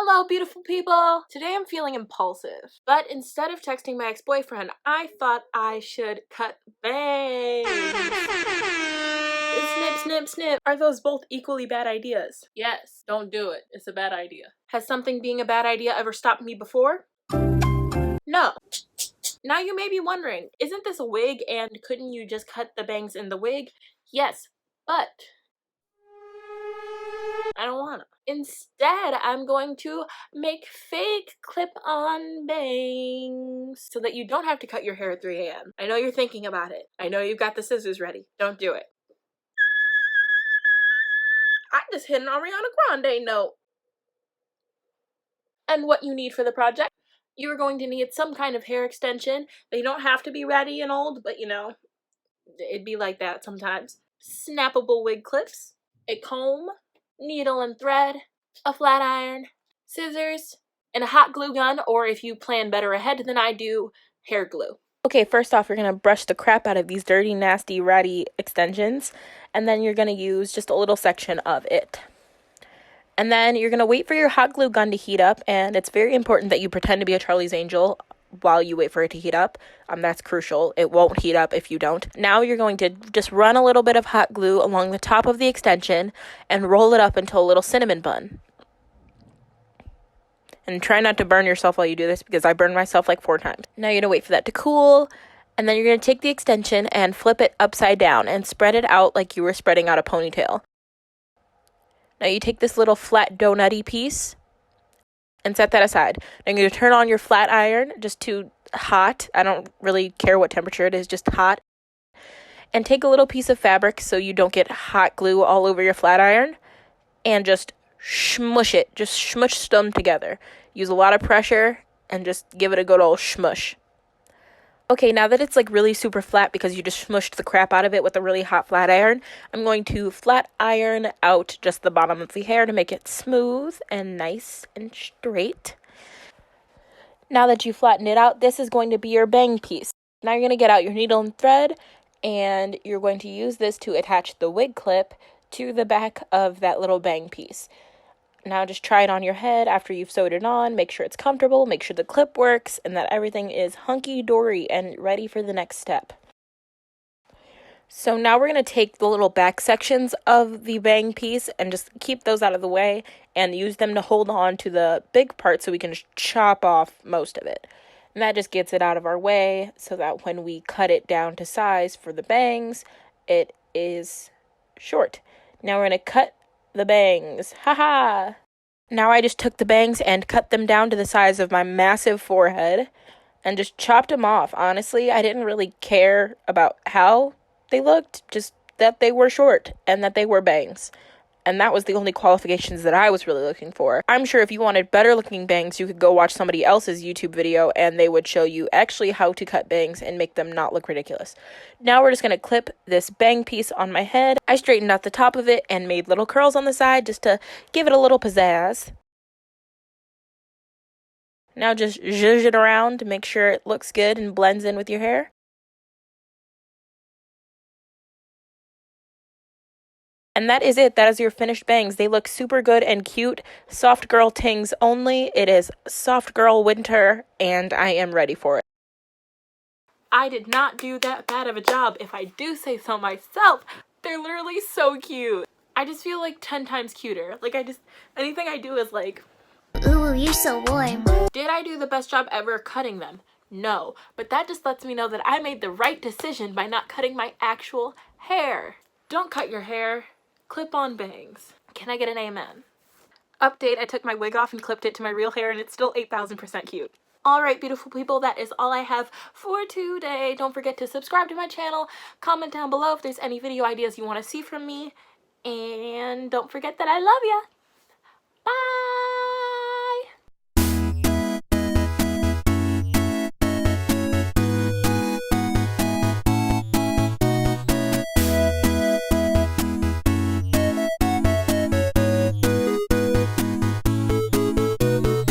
Hello, beautiful people! Today I'm feeling impulsive, but instead of texting my ex-boyfriend, I thought I should cut bangs. Snip, snip, snip. Are those both equally bad ideas? Yes, don't do it. It's a bad idea. Has something being a bad idea ever stopped me before? No. Now you may be wondering, isn't this a wig and couldn't you just cut the bangs in the wig? Yes, but I don't wanna. Instead, I'm going to make fake clip-on bangs so that you don't have to cut your hair at 3 a.m. I know you're thinking about it. I know you've got the scissors ready. Don't do it. I just hit an Ariana Grande note. And what you need for the project? You're going to need some kind of hair extension. They don't have to be ratty and old, but you know, it'd be like that sometimes. Snappable wig clips, a comb, needle and thread, a flat iron, scissors, and a hot glue gun, or if you plan better ahead than I do, hair glue. Okay, first off, you're going to brush the crap out of these dirty, nasty, ratty extensions, and then you're going to use just a little section of it. And then you're going to wait for your hot glue gun to heat up, and it's very important that you pretend to be a Charlie's Angel while you wait for it to heat up. That's crucial. It won't heat up if you don't. Now you're going to just run a little bit of hot glue along the top of the extension and roll it up into a little cinnamon bun. And try not to burn yourself while you do this, because I burned myself like 4 times. Now you're going to wait for that to cool, and then you're going to take the extension and flip it upside down and spread it out like you were spreading out a ponytail. Now you take this little flat donut-y piece and set that aside. Now you're going to turn on your flat iron, just to hot. I don't really care what temperature it is, just hot. And take a little piece of fabric so you don't get hot glue all over your flat iron, and just smush it. Just smush them together. Use a lot of pressure and just give it a good old smush. Okay, now that it's like really super flat because you just smushed the crap out of it with a really hot flat iron, I'm going to flat iron out just the bottom of the hair to make it smooth and nice and straight. Now that you flatten it out, this is going to be your bang piece. Now you're going to get out your needle and thread, and you're going to use this to attach the wig clip to the back of that little bang piece. Now just try it on your head after you've sewed it on. Make sure it's comfortable, make sure the clip works, and that everything is hunky-dory and ready for the next step. So now we're going to take the little back sections of the bang piece and just keep those out of the way and use them to hold on to the big part so we can just chop off most of it. And that just gets it out of our way so that when we cut it down to size for the bangs, it is short. Now we're going to cut the bangs. Haha! Now I just took the bangs and cut them down to the size of my massive forehead and just chopped them off. Honestly, I didn't really care about how they looked, just that they were short and that they were bangs. And that was the only qualifications that I was really looking for. I'm sure if you wanted better looking bangs, you could go watch somebody else's YouTube video and they would show you actually how to cut bangs and make them not look ridiculous. Now we're just going to clip this bang piece on my head. I straightened out the top of it and made little curls on the side just to give it a little pizzazz. Now just zhuzh it around to make sure it looks good and blends in with your hair. And that is it. That is your finished bangs. They look super good and cute. Soft girl tings only. It is soft girl winter, and I am ready for it. I did not do that bad of a job, if I do say so myself. They're literally so cute. I just feel like 10 times cuter. Like anything I do is like, ooh, you're so warm. Did I do the best job ever cutting them? No, but that just lets me know that I made the right decision by not cutting my actual hair. Don't cut your hair. Clip-on bangs. Can I get an amen? Update, I took my wig off and clipped it to my real hair and it's still 8,000% cute. Alright, beautiful people, that is all I have for today. Don't forget to subscribe to my channel, comment down below if there's any video ideas you want to see from me, and don't forget that I love ya. Bye!